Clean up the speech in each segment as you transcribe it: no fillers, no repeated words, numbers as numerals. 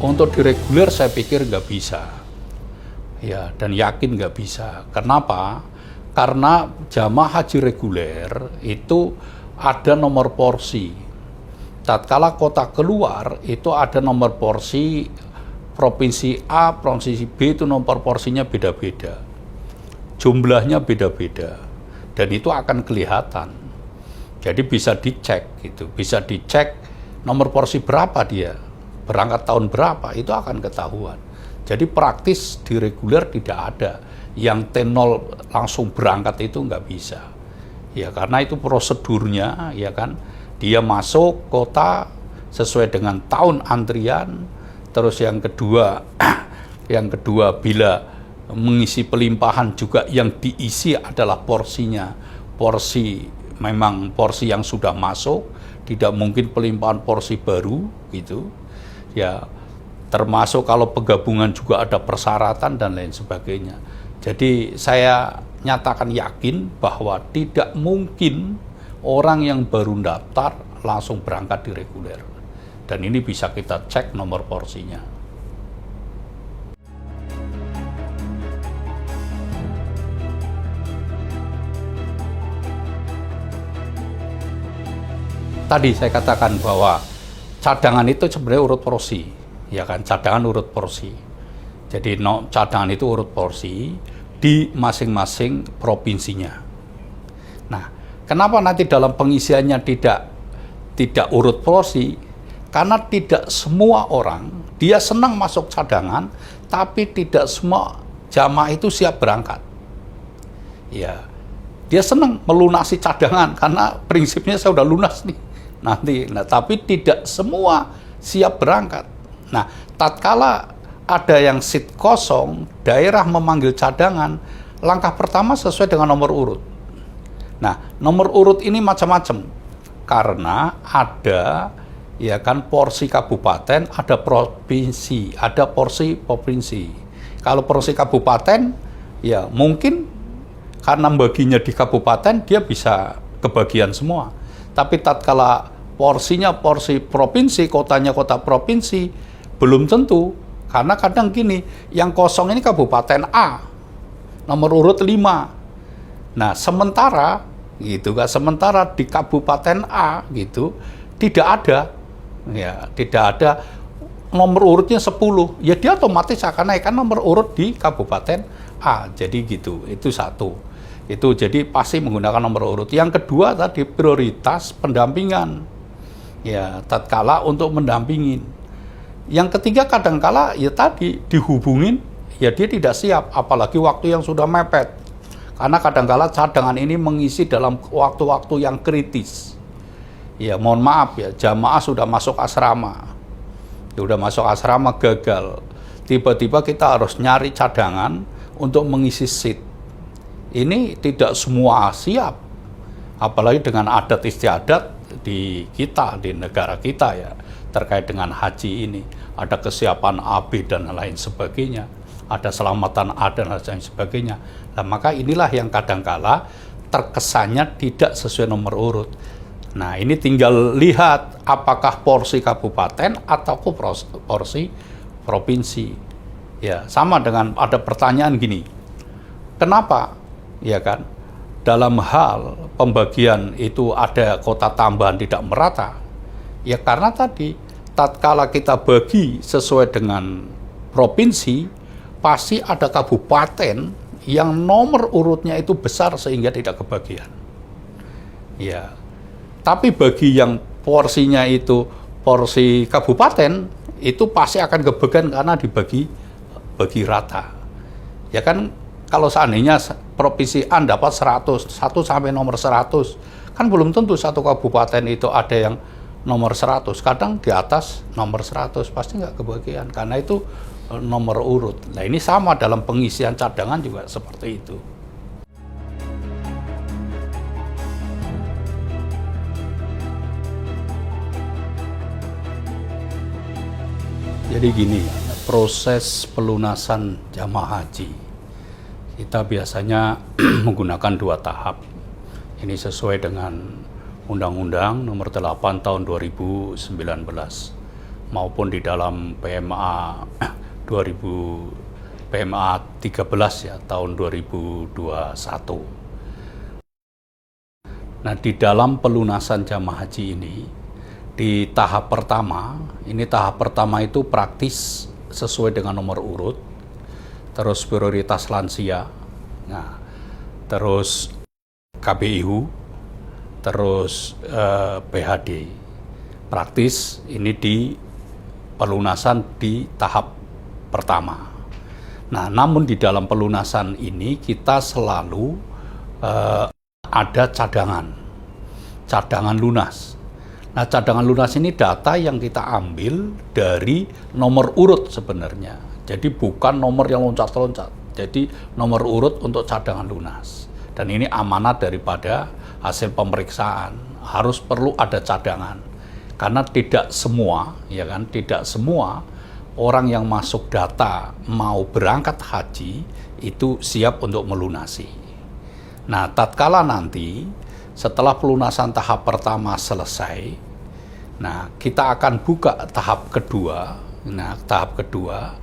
Untuk di reguler saya pikir nggak bisa. Ya, dan yakin nggak bisa. Kenapa? Karena jamaah haji reguler itu ada nomor porsi. Tatkala kota keluar itu ada nomor porsi, provinsi A, provinsi B itu nomor porsinya beda-beda. Jumlahnya beda-beda. Dan itu akan kelihatan. Jadi bisa dicek gitu, bisa dicek nomor porsi berapa dia, berangkat tahun berapa, itu akan ketahuan. Jadi praktis di reguler tidak ada yang T0 langsung berangkat, itu nggak bisa. Ya karena itu prosedurnya, ya kan, dia masuk kota sesuai dengan tahun antrian. Terus yang kedua bila mengisi pelimpahan juga yang diisi adalah porsinya, memang porsi yang sudah masuk, tidak mungkin pelimpahan porsi baru gitu. Ya, termasuk kalau penggabungan juga ada persyaratan dan lain sebagainya. Jadi saya nyatakan yakin bahwa tidak mungkin orang yang baru daftar langsung berangkat di reguler. Dan ini bisa kita cek nomor porsinya. Tadi saya katakan bahwa cadangan itu sebenarnya urut porsi, ya kan? Cadangan urut porsi. Jadi cadangan itu urut porsi di masing-masing provinsinya. Nah, kenapa nanti dalam pengisiannya tidak urut porsi? Karena tidak semua orang dia senang masuk cadangan, tapi tidak semua jamaah itu siap berangkat. Ya, dia senang melunasi cadangan karena prinsipnya saya udah lunas nih. Tapi tidak semua siap berangkat. Nah, tatkala ada yang seat kosong, daerah memanggil cadangan, langkah pertama sesuai dengan nomor urut. Nah, nomor urut ini macam-macam, karena ada, ya kan, porsi kabupaten, ada provinsi, ada porsi provinsi. Kalau porsi kabupaten, ya mungkin karena baginya di kabupaten, dia bisa kebagian semua. Tapi tatkala porsinya porsi provinsi, kotanya kota provinsi, belum tentu. Karena kadang gini, yang kosong ini kabupaten A, nomor urut 5. Nah, sementara gitu kan, sementara di kabupaten A gitu tidak ada, ya, tidak ada nomor urutnya 10. Ya dia otomatis akan naikkan nomor urut di kabupaten A. Jadi gitu, itu satu. Itu jadi pasti menggunakan nomor urut. Yang kedua tadi prioritas pendampingan. Ya, tatkala untuk mendampingin. Yang ketiga kadangkala ya tadi dihubungin, ya dia tidak siap, apalagi waktu yang sudah mepet. Karena kadangkala cadangan ini mengisi dalam waktu-waktu yang kritis. Ya, mohon maaf ya, jamaah sudah masuk asrama. Sudah masuk asrama gagal. Tiba-tiba kita harus nyari cadangan untuk mengisi seat. Ini tidak semua siap, apalagi dengan adat istiadat di kita, di negara kita ya, terkait dengan haji ini. Ada kesiapan AB dan lain sebagainya, ada selamatan A dan lain sebagainya. Nah, maka inilah yang kadangkala terkesannya tidak sesuai nomor urut. Nah, ini tinggal lihat apakah porsi kabupaten atau porsi provinsi. Ya, sama dengan ada pertanyaan gini, kenapa? Ya kan, dalam hal pembagian itu ada kota tambahan tidak merata. Ya karena tadi, tatkala kita bagi sesuai dengan provinsi, pasti ada kabupaten yang nomor urutnya itu besar sehingga tidak kebagian. Ya, tapi bagi yang porsinya itu porsi kabupaten, itu pasti akan kebagian karena dibagi rata. Ya kan, kalau seandainya provinsi A dapat 100, 1 sampai nomor 100, kan belum tentu satu kabupaten itu ada yang nomor 100. Kadang di atas nomor 100, pasti nggak kebagian, karena itu nomor urut. Nah ini sama dalam pengisian cadangan juga seperti itu. Jadi gini, proses pelunasan jamaah haji kita biasanya menggunakan 2 tahap. Ini sesuai dengan Undang-Undang Nomor 8 Tahun 2019. maupun di dalam PMA 2000 PMA 13 ya tahun 2021. Nah, di dalam pelunasan jamaah haji ini di tahap pertama itu praktis sesuai dengan nomor urut, terus prioritas lansia, nah, terus KBIU, terus PHD. Praktis ini di pelunasan di tahap pertama. Nah, namun di dalam pelunasan ini kita selalu ada cadangan lunas. Nah, cadangan lunas ini data yang kita ambil dari nomor urut sebenarnya. Jadi bukan nomor yang loncat-loncat. Jadi nomor urut untuk cadangan lunas. Dan ini amanat daripada hasil pemeriksaan. Harus perlu ada cadangan. Karena tidak semua orang yang masuk data mau berangkat haji itu siap untuk melunasi. Nah, tatkala nanti setelah pelunasan tahap pertama selesai, nah kita akan buka tahap kedua. Nah, tahap kedua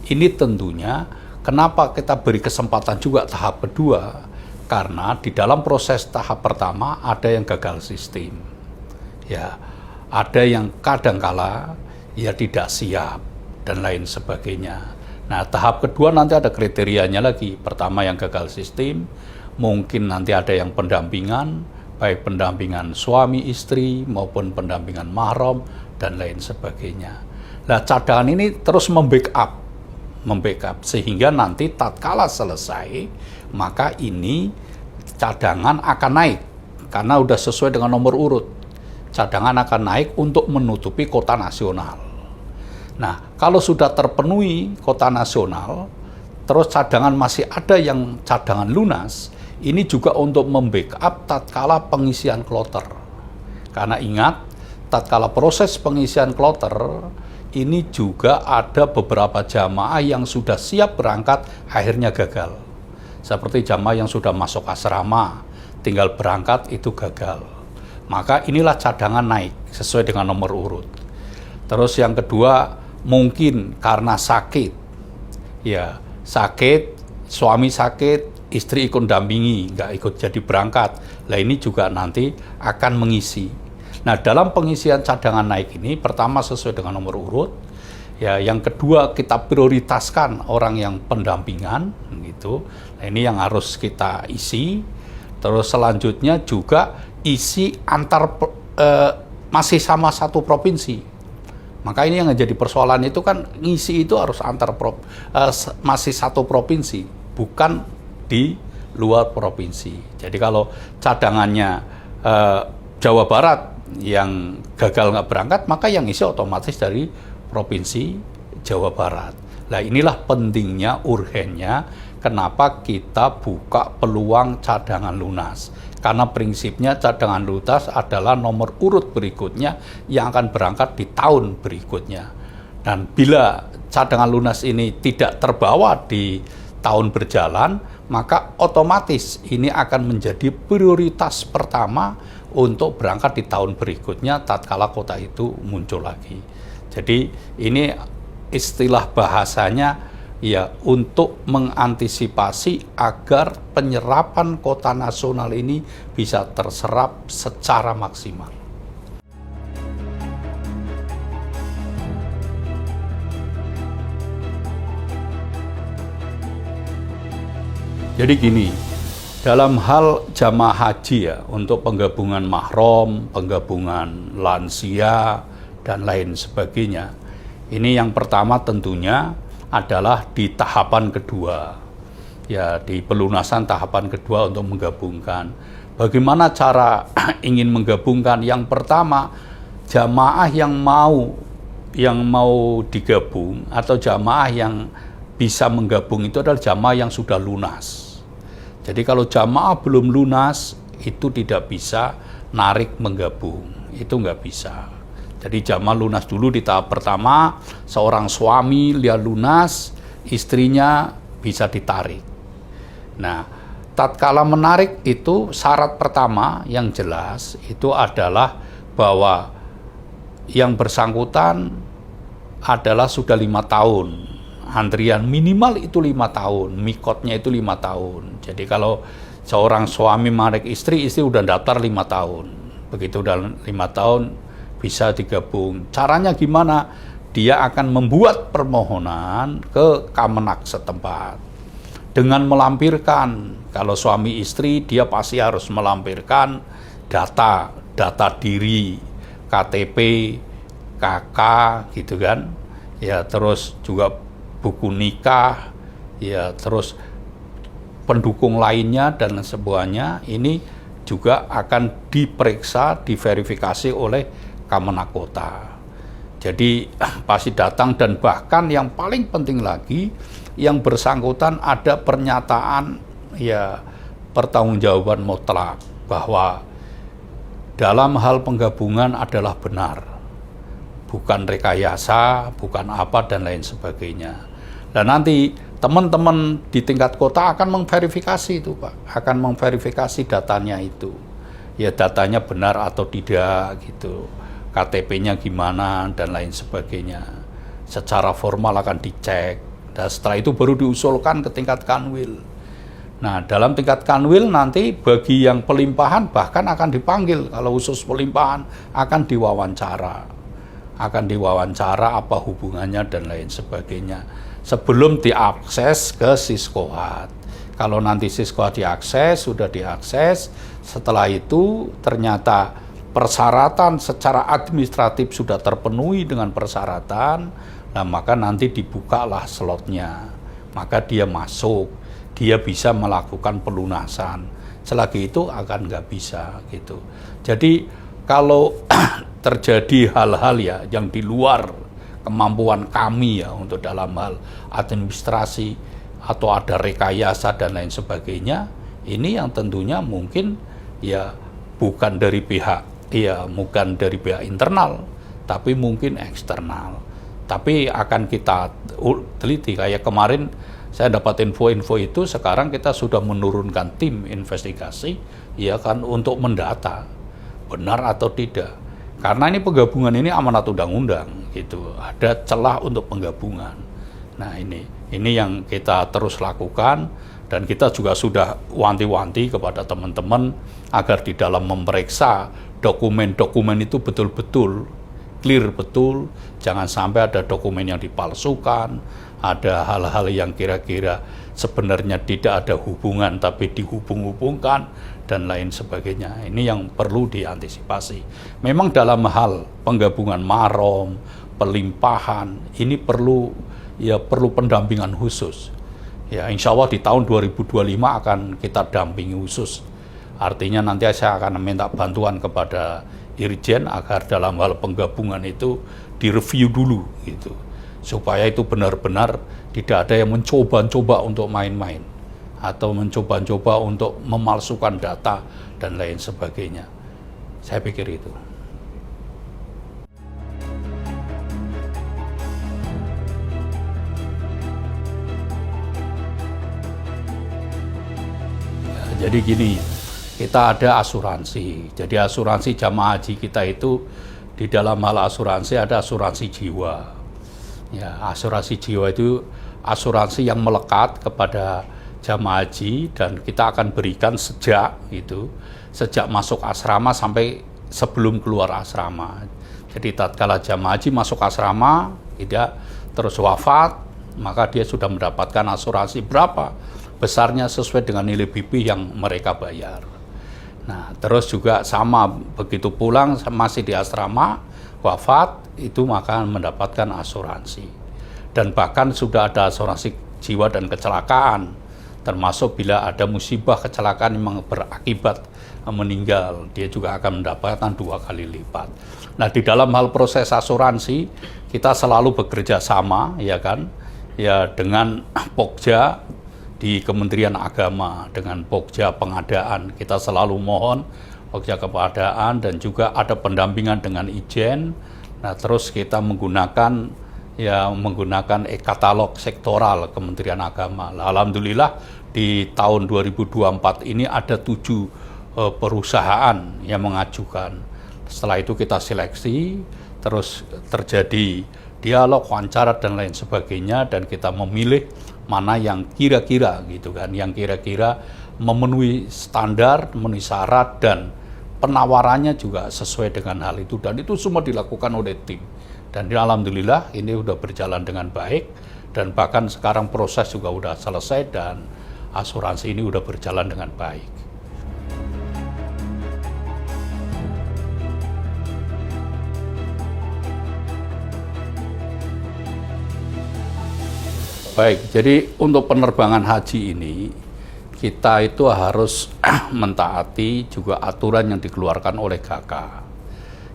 ini tentunya kenapa kita beri kesempatan juga tahap kedua? Karena di dalam proses tahap pertama ada yang gagal sistem. Ya, ada yang kadangkala ya tidak siap dan lain sebagainya. Nah, tahap kedua nanti ada kriterianya lagi. Pertama yang gagal sistem, mungkin nanti ada yang pendampingan, baik pendampingan suami istri maupun pendampingan mahram dan lain sebagainya. Nah, cadangan ini terus membackup sehingga nanti tatkala selesai, maka ini cadangan akan naik karena udah sesuai dengan nomor urut. Cadangan akan naik untuk menutupi kota nasional. Nah, kalau sudah terpenuhi kota nasional, terus cadangan masih ada yang cadangan lunas, ini juga untuk membackup tatkala pengisian kloter. Karena ingat, tatkala proses pengisian kloter, ini juga ada beberapa jamaah yang sudah siap berangkat, akhirnya gagal. Seperti jamaah yang sudah masuk asrama, tinggal berangkat itu gagal. Maka inilah cadangan naik sesuai dengan nomor urut. Terus yang kedua, mungkin karena sakit. Ya, sakit, suami sakit, istri ikut dampingi, nggak ikut jadi berangkat. Nah, ini juga nanti akan mengisi. Nah, dalam pengisian cadangan naik ini, pertama sesuai dengan nomor urut. Ya, yang kedua kita prioritaskan orang yang pendampingan, gitu. Nah, ini yang harus kita isi. Terus selanjutnya juga isi masih sama satu provinsi. Maka ini yang jadi persoalan itu kan ngisi itu harus masih satu provinsi, bukan di luar provinsi. Jadi kalau cadangannya Jawa Barat yang gagal nggak berangkat, maka yang ngisi otomatis dari provinsi Jawa Barat. Nah, inilah pentingnya, urgennya, kenapa kita buka peluang cadangan lunas. Karena prinsipnya cadangan lunas adalah nomor urut berikutnya yang akan berangkat di tahun berikutnya. Dan bila cadangan lunas ini tidak terbawa di tahun berjalan, maka otomatis ini akan menjadi prioritas pertama untuk berangkat di tahun berikutnya tatkala kota itu muncul lagi. Jadi ini istilah bahasanya ya untuk mengantisipasi agar penyerapan kota nasional ini bisa terserap secara maksimal. Jadi gini, dalam hal jamaah haji ya, untuk penggabungan mahram, penggabungan lansia, dan lain sebagainya, ini yang pertama tentunya adalah di tahapan kedua, ya di pelunasan tahapan kedua untuk menggabungkan. Bagaimana cara ingin menggabungkan? Yang pertama, jamaah yang mau digabung atau jamaah yang bisa menggabung itu adalah jamaah yang sudah lunas. Jadi kalau jamaah belum lunas itu tidak bisa narik menggabung, itu nggak bisa. Jadi jamaah lunas dulu di tahap pertama, seorang suami lihat lunas, istrinya bisa ditarik. Nah, tatkala menarik itu syarat pertama yang jelas itu adalah bahwa yang bersangkutan adalah sudah 5 tahun. Antrian minimal itu 5 tahun, mikotnya itu 5 tahun. Jadi kalau seorang suami menarik istri udah daftar 5 tahun. Begitu udah 5 tahun bisa digabung. Caranya gimana? Dia akan membuat permohonan ke Kemenak setempat dengan melampirkan, kalau suami istri dia pasti harus melampirkan data diri, KTP, KK gitu kan, ya terus juga buku nikah, ya terus pendukung lainnya dan semuanya ini juga akan diperiksa, diverifikasi oleh Kemenak Kota. Jadi pasti datang, dan bahkan yang paling penting lagi, yang bersangkutan ada pernyataan ya pertanggungjawaban mutlak bahwa dalam hal penggabungan adalah benar, bukan rekayasa, bukan apa dan lain sebagainya. Dan nanti teman-teman di tingkat kota akan memverifikasi itu Pak, akan memverifikasi datanya itu, ya datanya benar atau tidak gitu, KTP-nya gimana dan lain sebagainya. Secara formal akan dicek, dan setelah itu baru diusulkan ke tingkat kanwil. Nah, dalam tingkat kanwil nanti bagi yang pelimpahan bahkan akan dipanggil, kalau khusus pelimpahan akan diwawancara apa hubungannya dan lain sebagainya sebelum diakses ke Siskohat. Kalau nanti Siskohat diakses, sudah diakses, setelah itu ternyata persyaratan secara administratif sudah terpenuhi dengan persyaratan, nah maka nanti dibukalah slotnya, maka dia masuk, dia bisa melakukan pelunasan. Selagi itu akan nggak bisa gitu. Jadi kalau terjadi hal-hal ya yang di luar kemampuan kami ya untuk dalam hal administrasi atau ada rekayasa dan lain sebagainya, ini yang tentunya mungkin ya bukan dari pihak internal, tapi mungkin eksternal. Tapi akan kita teliti, kayak kemarin saya dapat info-info itu, sekarang kita sudah menurunkan tim investigasi ya kan untuk mendata benar atau tidak. Karena ini penggabungan ini amanat undang-undang gitu, ada celah untuk penggabungan. Nah ini yang kita terus lakukan, dan kita juga sudah wanti-wanti kepada teman-teman agar di dalam memeriksa dokumen-dokumen itu betul-betul clear, betul, jangan sampai ada dokumen yang dipalsukan, ada hal-hal yang kira-kira sebenarnya tidak ada hubungan tapi dihubung-hubungkan dan lain sebagainya. Ini yang perlu diantisipasi. Memang dalam hal penggabungan marom, pelimpahan, ini perlu pendampingan khusus. Ya, insya Allah di tahun 2025 akan kita dampingi khusus. Artinya nanti saya akan minta bantuan kepada Irjen agar dalam hal penggabungan itu direview dulu gitu, supaya itu benar-benar tidak ada yang mencoba-coba untuk main-main atau mencoba-coba untuk memalsukan data dan lain sebagainya. Saya pikir itu. Ya, jadi gini, kita ada asuransi. Jadi asuransi jamaah haji kita itu, di dalam hal asuransi ada asuransi jiwa. Ya, asuransi jiwa itu asuransi yang melekat kepada jamaah haji, dan kita akan berikan sejak masuk asrama sampai sebelum keluar asrama. Jadi tatkala jamaah haji masuk asrama, tidak terus wafat, maka dia sudah mendapatkan asuransi berapa besarnya sesuai dengan nilai BP yang mereka bayar. Nah, terus juga sama, begitu pulang masih di asrama, wafat, itu maka mendapatkan asuransi. Dan bahkan sudah ada asuransi jiwa dan kecelakaan, termasuk bila ada musibah kecelakaan yang berakibat meninggal, dia juga akan mendapatkan 2 kali lipat. Nah, di dalam hal proses asuransi, kita selalu bekerja sama, ya kan, ya dengan Pokja di Kementerian Agama, dengan Pokja pengadaan, kita selalu mohon Pokja kepengadaan, dan juga ada pendampingan dengan Ijen. Nah, terus kita menggunakan e-katalog sektoral Kementerian Agama. Alhamdulillah di tahun 2024 ini ada 7 perusahaan yang mengajukan. Setelah itu kita seleksi, terus terjadi dialog, wawancara dan lain sebagainya, dan kita memilih mana yang kira-kira gitu kan, yang kira-kira memenuhi standar, memenuhi syarat, dan penawarannya juga sesuai dengan hal itu, dan itu semua dilakukan oleh tim. Dan alhamdulillah ini udah berjalan dengan baik, dan bahkan sekarang proses juga udah selesai dan asuransi ini udah berjalan dengan baik. Baik, jadi untuk penerbangan haji ini, kita itu harus mentaati juga aturan yang dikeluarkan oleh GAKA.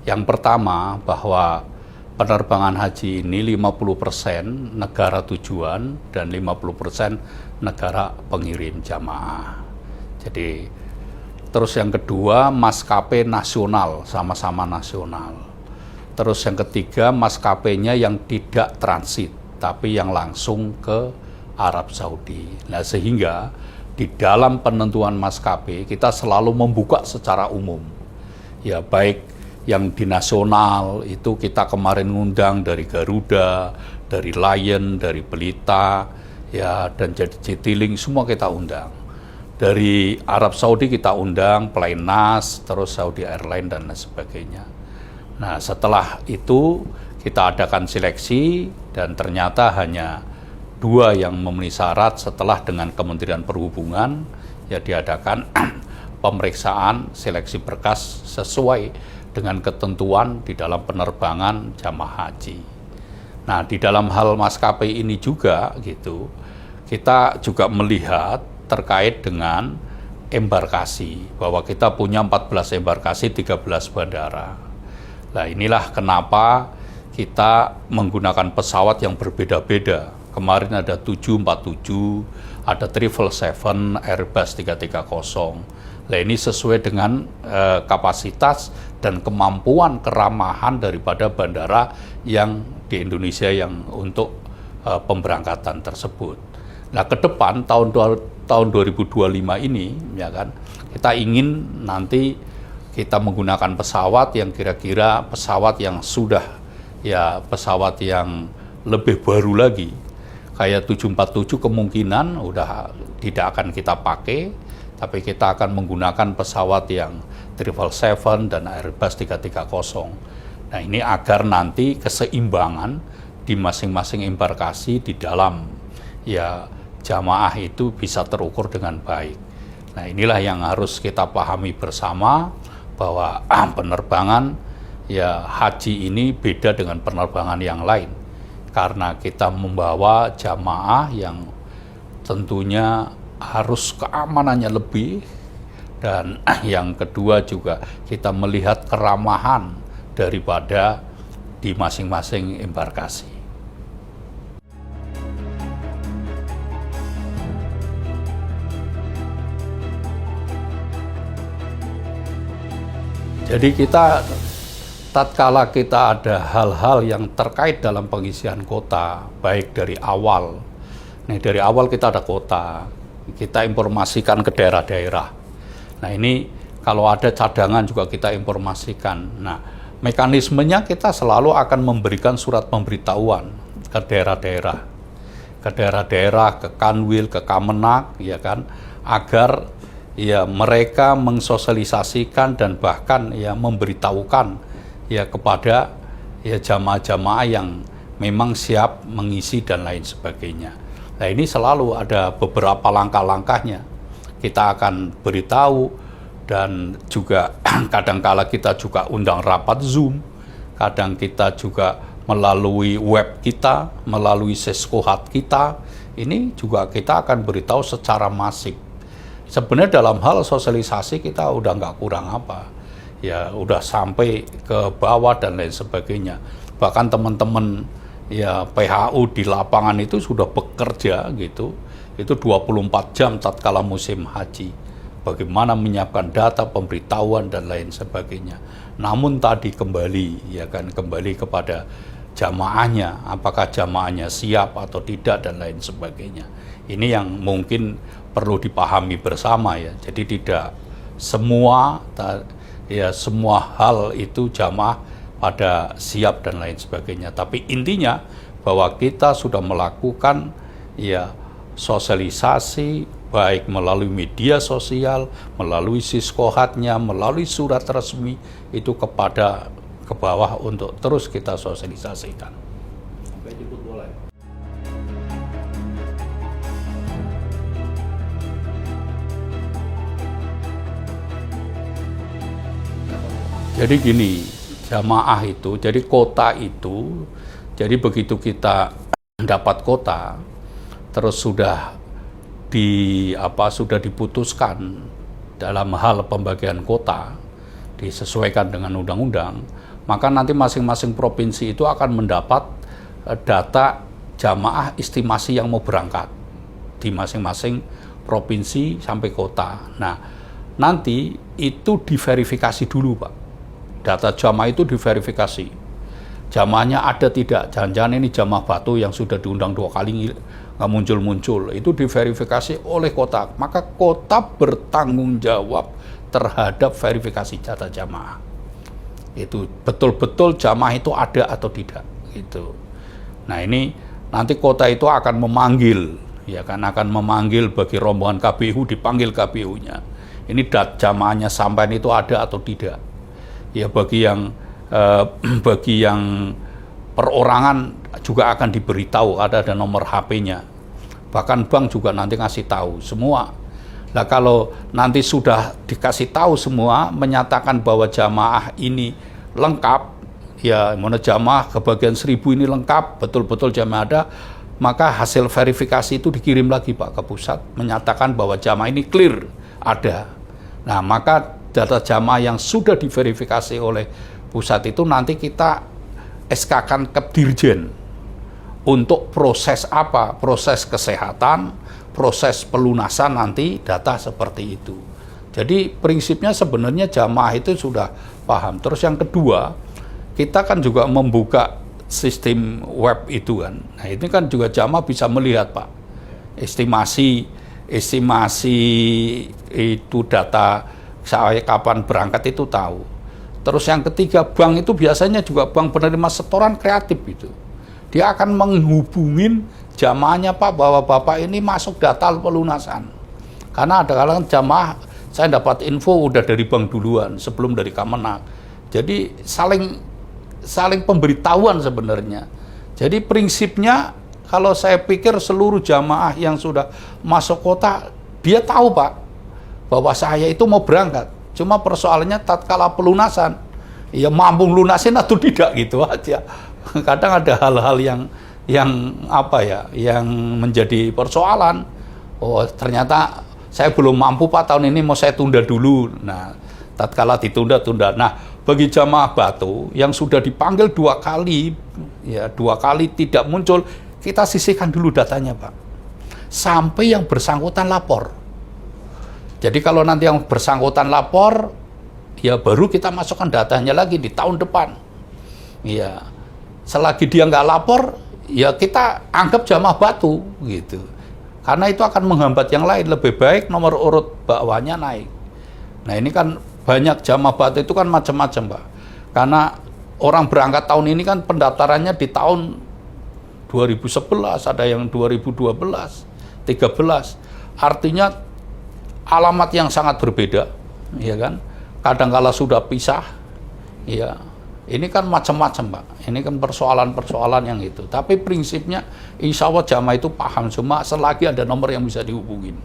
Yang pertama, bahwa penerbangan haji ini 50% negara tujuan dan 50% negara pengirim jamaah. Jadi, terus yang kedua, maskapai nasional, sama-sama nasional. Terus yang ketiga, maskapainya yang tidak transit, tapi yang langsung ke Arab Saudi. Nah, sehingga di dalam penentuan maskapai kita selalu membuka secara umum. Ya, baik yang di nasional itu kita kemarin ngundang dari Garuda, dari Lion, dari Pelita, ya, dan jadi Citylink semua kita undang. Dari Arab Saudi kita undang Planas, terus Saudi Airlines dan lain sebagainya. Nah, setelah itu kita adakan seleksi, dan ternyata hanya 2 yang memenuhi syarat. Setelah dengan Kementerian Perhubungan ya diadakan pemeriksaan seleksi berkas sesuai dengan ketentuan di dalam penerbangan jamaah haji. Nah, di dalam hal maskapai ini juga gitu, kita juga melihat terkait dengan embarkasi, bahwa kita punya 14 embarkasi, 13 bandara. Nah, inilah kenapa kita menggunakan pesawat yang berbeda-beda. Kemarin ada 747, ada 777, Airbus 330. Nah, ini sesuai dengan kapasitas dan kemampuan keramahan daripada bandara yang di Indonesia yang untuk pemberangkatan tersebut. Nah, ke depan tahun 2025 ini ya kan, kita ingin nanti kita menggunakan pesawat yang kira-kira pesawat yang sudah ya pesawat yang lebih baru lagi. Kayak 747 kemungkinan udah tidak akan kita pakai, tapi kita akan menggunakan pesawat yang 777 dan Airbus 330. Nah, ini agar nanti keseimbangan di masing-masing embarkasi di dalam ya jamaah itu bisa terukur dengan baik. Nah, inilah yang harus kita pahami bersama, bahwa penerbangan ya haji ini beda dengan penerbangan yang lain, karena kita membawa jamaah yang tentunya harus keamanannya lebih, dan yang kedua juga kita melihat keramahan daripada di masing-masing embarkasi. Jadi kita tatkala kita ada hal-hal yang terkait dalam pengisian kuota, baik dari awal. Nih, dari awal kita ada kuota, kita informasikan ke daerah-daerah. Nah, ini kalau ada cadangan juga kita informasikan. Nah, mekanismenya kita selalu akan memberikan surat pemberitahuan ke daerah-daerah. Ke daerah-daerah, ke Kanwil, ke Kamenag, ya kan, agar ya mereka mensosialisasikan dan bahkan ya memberitahukan ya kepada ya jamaah-jamaah yang memang siap mengisi dan lain sebagainya. Nah, ini selalu ada beberapa langkah-langkahnya. Kita akan beritahu, dan juga kadangkala kita juga undang rapat Zoom, kadang kita juga melalui web kita, melalui Seskohat kita, ini juga kita akan beritahu secara masif. Sebenarnya dalam hal sosialisasi kita udah nggak kurang apa, ya udah sampai ke bawah dan lain sebagainya. Bahkan teman-teman ya PHU di lapangan itu sudah bekerja gitu, itu 24 jam tatkala musim haji, bagaimana menyiapkan data, pemberitahuan dan lain sebagainya. Namun tadi kembali ya kan, kembali kepada jamaahnya, apakah jamaahnya siap atau tidak dan lain sebagainya. Ini yang mungkin perlu dipahami bersama ya. Jadi tidak semua ya semua hal itu jamaah pada siap dan lain sebagainya. Tapi intinya bahwa kita sudah melakukan ya sosialisasi baik melalui media sosial, melalui siskohatnya, melalui surat resmi itu ke bawah untuk terus kita sosialisasikan. Sampai jemput bola. Jadi gini, jamaah itu, jadi kota itu, jadi begitu kita dapat kota, terus sudah diputuskan dalam hal pembagian kota, disesuaikan dengan undang-undang, maka nanti masing-masing provinsi itu akan mendapat data jamaah estimasi yang mau berangkat di masing-masing provinsi sampai kota. Nah, nanti itu diverifikasi dulu, Pak. Data jamaah itu diverifikasi. Jamaahnya ada tidak? Jangan-jangan ini jamaah Batu yang sudah diundang 2 kali nggak muncul-muncul. Itu diverifikasi oleh kota. Maka kota bertanggung jawab terhadap verifikasi data jamaah. Itu betul-betul jamaah itu ada atau tidak. Gitu. Nah ini nanti kota itu akan memanggil, ya kan, akan memanggil bagi rombongan KPU, dipanggil KPU-nya. Ini jamaahnya sampai itu ada atau tidak. Ya bagi yang perorangan juga akan diberitahu, ada nomor HP-nya. Bahkan bank juga nanti ngasih tahu semua. Nah kalau nanti sudah dikasih tahu semua, menyatakan bahwa jamaah ini lengkap, ya mana jamaah kebagian 1000 ini lengkap, betul-betul jamaah ada, maka hasil verifikasi itu dikirim lagi Pak ke pusat, menyatakan bahwa jamaah ini clear, ada. Nah maka data jamaah yang sudah diverifikasi oleh pusat itu nanti kita SK-kan ke Dirjen untuk proses apa? Proses kesehatan, proses pelunasan nanti data seperti itu. Jadi prinsipnya sebenarnya jamaah itu sudah paham. Terus yang kedua, kita kan juga membuka sistem web itu kan. Nah ini kan juga jamaah bisa melihat Pak, estimasi itu data saya kapan berangkat itu tahu. Terus yang ketiga, bank itu biasanya juga bank penerima setoran kreatif itu. Dia akan menghubungin jamaahnya Pak bahwa Bapak ini masuk data pelunasan. Karena ada kalangan jamaah, saya dapat info udah dari bank duluan sebelum dari Kemenak. Jadi saling pemberitahuan sebenarnya. Jadi prinsipnya kalau saya pikir seluruh jamaah yang sudah masuk kota, dia tahu Pak bahwa saya itu mau berangkat. Cuma persoalannya tatkala pelunasan, ya mampu lunasin atau tidak gitu aja. Kadang ada hal-hal yang apa ya, yang menjadi persoalan. Oh ternyata saya belum mampu Pak tahun ini, mau saya tunda dulu. Nah tatkala ditunda-tunda. Nah bagi jamaah Batu yang sudah dipanggil 2 kali, ya 2 kali tidak muncul, kita sisihkan dulu datanya Pak, sampai yang bersangkutan lapor. Jadi kalau nanti yang bersangkutan lapor, ya baru kita masukkan datanya lagi di tahun depan. Ya, selagi dia nggak lapor, ya kita anggap jamaah Batu gitu. Karena itu akan menghambat yang lain. Lebih baik nomor urut bawahnya naik. Nah ini kan banyak jamaah Batu itu kan macam-macam Pak. Karena orang berangkat tahun ini kan pendaftarannya di tahun 2011, ada yang 2012, 13. Artinya alamat yang sangat berbeda, ya kan? Kadangkala sudah pisah, ya. Ini kan macam-macam, Pak. Ini kan persoalan-persoalan yang itu. Tapi prinsipnya, insya Allah jamaah itu paham, cuma selagi ada nomor yang bisa dihubungin.